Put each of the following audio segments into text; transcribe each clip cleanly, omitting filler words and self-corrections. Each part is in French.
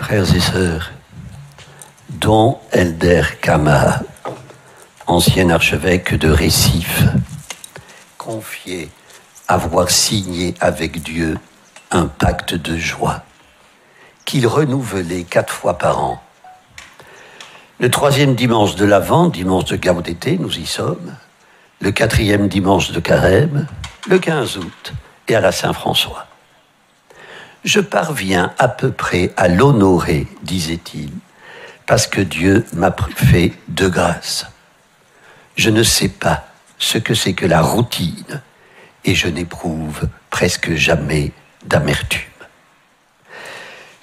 Frères et sœurs, Don Helder Camara, ancien archevêque de Récif, confiait avoir signé avec Dieu un pacte de joie qu'il renouvelait 4 fois par an. Le 3e dimanche de l'Avent, dimanche de Gaudété, nous y sommes, le 4e dimanche de Carême, le 15 août et à la Saint-François. Je parviens à peu près à l'honorer, disait-il, parce que Dieu m'a fait de grâce. Je ne sais pas ce que c'est que la routine et je n'éprouve presque jamais d'amertume.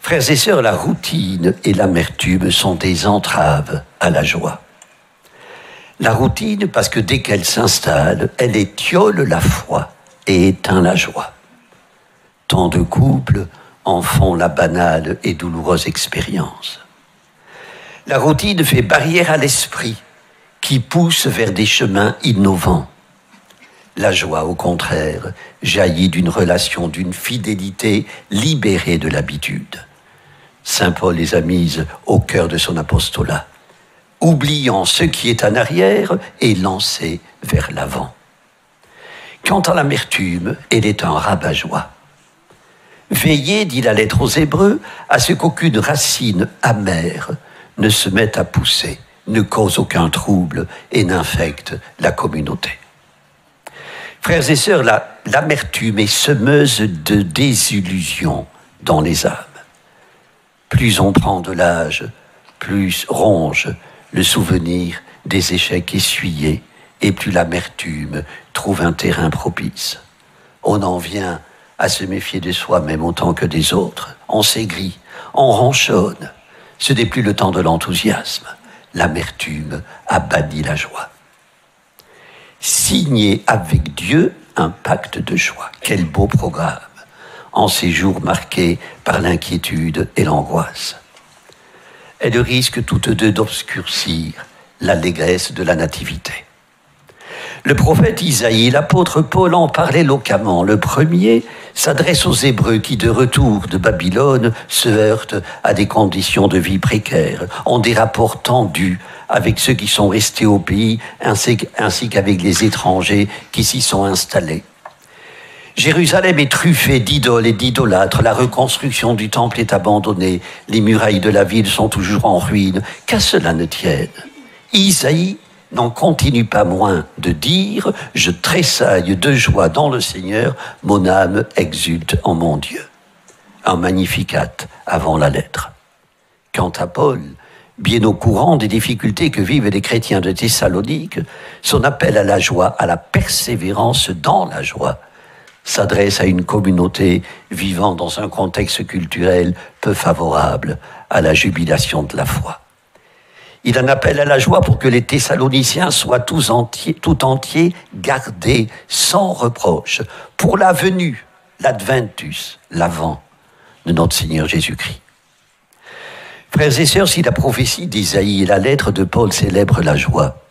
Frères et sœurs, la routine et l'amertume sont des entraves à la joie. La routine, parce que dès qu'elle s'installe, elle étiole la foi et éteint la joie. Tant de couples en font la banale et douloureuse expérience. La routine fait barrière à l'esprit qui pousse vers des chemins innovants. La joie, au contraire, jaillit d'une relation, d'une fidélité libérée de l'habitude. Saint Paul les a mises au cœur de son apostolat, oubliant ce qui est en arrière et lancé vers l'avant. Quant à l'amertume, elle est un rabat-joie. Veillez, dit la lettre aux Hébreux, à ce qu'aucune racine amère ne se mette à pousser, ne cause aucun trouble et n'infecte la communauté. Frères et sœurs, l'amertume est semeuse de désillusions dans les âmes. Plus on prend de l'âge, plus ronge le souvenir des échecs essuyés et plus l'amertume trouve un terrain propice. On en vient à se méfier de soi-même autant que des autres. On s'aigrit, on ronchonne. Ce n'est plus le temps de l'enthousiasme. L'amertume a banni la joie. Signer avec Dieu un pacte de joie. Quel beau programme en ces jours marqués par l'inquiétude et l'angoisse. Elles risquent toutes deux d'obscurcir l'allégresse de la nativité. Le prophète Isaïe et l'apôtre Paul en parlaient éloquemment. Le premier s'adresse aux Hébreux qui, de retour de Babylone, se heurtent à des conditions de vie précaires, ont des rapports tendus avec ceux qui sont restés au pays, ainsi qu'avec les étrangers qui s'y sont installés. Jérusalem est truffée d'idoles et d'idolâtres, la reconstruction du temple est abandonnée, les murailles de la ville sont toujours en ruine, qu'à cela ne tienne. Isaïe n'en continue pas moins de dire « Je tressaille de joie dans le Seigneur, mon âme exulte en mon Dieu ». Un Magnificat avant la lettre. Quant à Paul, bien au courant des difficultés que vivent les chrétiens de Thessalonique, son appel à la joie, à la persévérance dans la joie, s'adresse à une communauté vivant dans un contexte culturel peu favorable à la jubilation de la foi. Il en appelle à la joie pour que les Thessaloniciens soient tout entiers gardés sans reproche pour la venue, l'adventus, l'avant de notre Seigneur Jésus-Christ. Frères et sœurs, si la prophétie d'Isaïe et la lettre de Paul célèbrent la joie,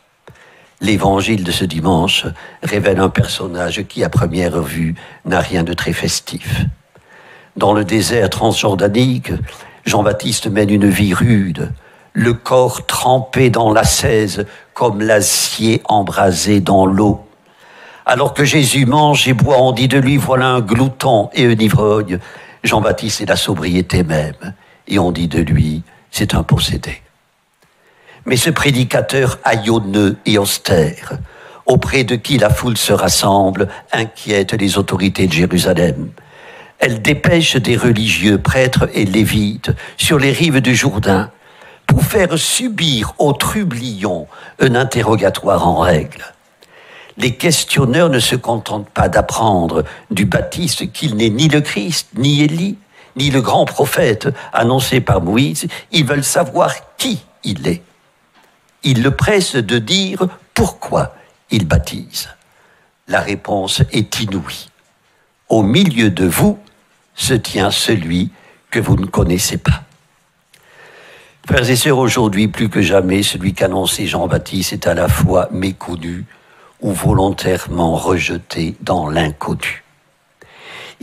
l'évangile de ce dimanche révèle un personnage qui, à première vue, n'a rien de très festif. Dans le désert transjordanique, Jean-Baptiste mène une vie rude, le corps trempé dans l'ascèse comme l'acier embrasé dans l'eau. Alors que Jésus mange et boit, on dit de lui, voilà un glouton et un ivrogne. Jean-Baptiste est la sobriété même, et on dit de lui, c'est un possédé. Mais ce prédicateur haillonneux et austère, auprès de qui la foule se rassemble, inquiète les autorités de Jérusalem. Elle dépêche des religieux, prêtres et lévites, sur les rives du Jourdain, pour faire subir aux trublions un interrogatoire en règle. Les questionneurs ne se contentent pas d'apprendre du Baptiste qu'il n'est ni le Christ, ni Élie, ni le grand prophète annoncé par Moïse. Ils veulent savoir qui il est. Ils le pressent de dire pourquoi il baptise. La réponse est inouïe. Au milieu de vous se tient celui que vous ne connaissez pas. Frères et sœurs, aujourd'hui, plus que jamais, celui qu'annonçait Jean-Baptiste est à la fois méconnu ou volontairement rejeté dans l'inconnu.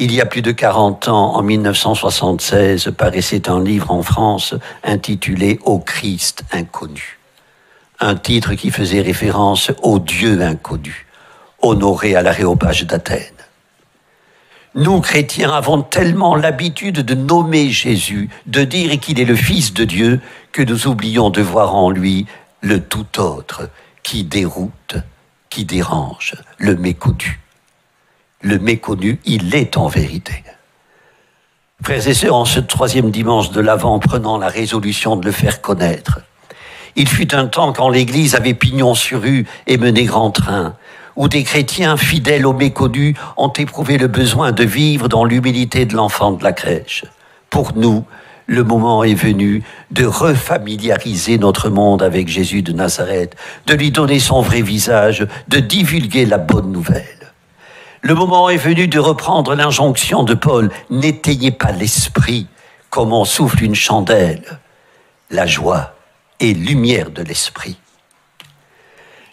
Il y a plus de 40 ans, en 1976, paraissait un livre en France intitulé « Au Christ inconnu ». Un titre qui faisait référence au Dieu inconnu, honoré à l'aréopage d'Athènes. Nous, chrétiens, avons tellement l'habitude de nommer Jésus, de dire qu'il est le Fils de Dieu, que nous oublions de voir en lui le tout autre, qui déroute, qui dérange, le méconnu. Le méconnu, il est en vérité. Frères et sœurs, en ce troisième dimanche de l'Avent, prenant la résolution de le faire connaître, il fut un temps quand l'Église avait pignon sur rue et menait grand train, où des chrétiens fidèles aux méconnus ont éprouvé le besoin de vivre dans l'humilité de l'enfant de la crèche. Pour nous, le moment est venu de refamiliariser notre monde avec Jésus de Nazareth, de lui donner son vrai visage, de divulguer la bonne nouvelle. Le moment est venu de reprendre l'injonction de Paul, n'éteignez pas l'esprit comme on souffle une chandelle. La joie est lumière de l'esprit.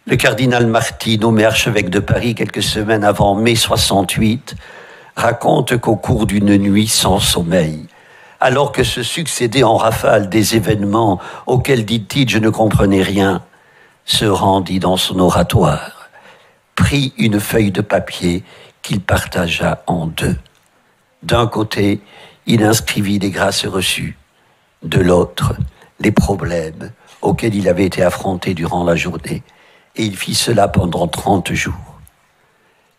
Le cardinal Marty, nommé archevêque de Paris quelques semaines avant mai 68, raconte qu'au cours d'une nuit sans sommeil, alors que se succédaient en rafale des événements auxquels, dit-il, je ne comprenais rien, se rendit dans son oratoire, prit une feuille de papier qu'il partagea en deux. D'un côté, il inscrivit les grâces reçues, de l'autre, les problèmes auxquels il avait été affronté durant la journée, et il fit cela pendant 30 jours.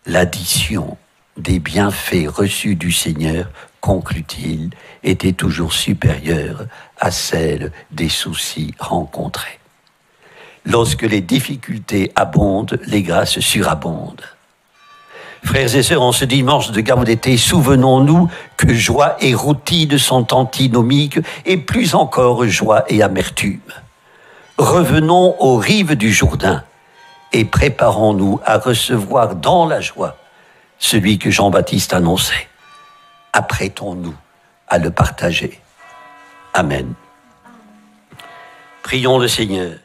L'addition des bienfaits reçus du Seigneur, conclut-il, était toujours supérieure à celle des soucis rencontrés. Lorsque les difficultés abondent, les grâces surabondent. Frères et sœurs, en ce dimanche de Gaudete, souvenons-nous que joie et routine sont antinomiques, et plus encore joie et amertume. Revenons aux rives du Jourdain et préparons-nous à recevoir dans la joie celui que Jean-Baptiste annonçait. Apprêtons-nous à le partager. Amen. Prions le Seigneur.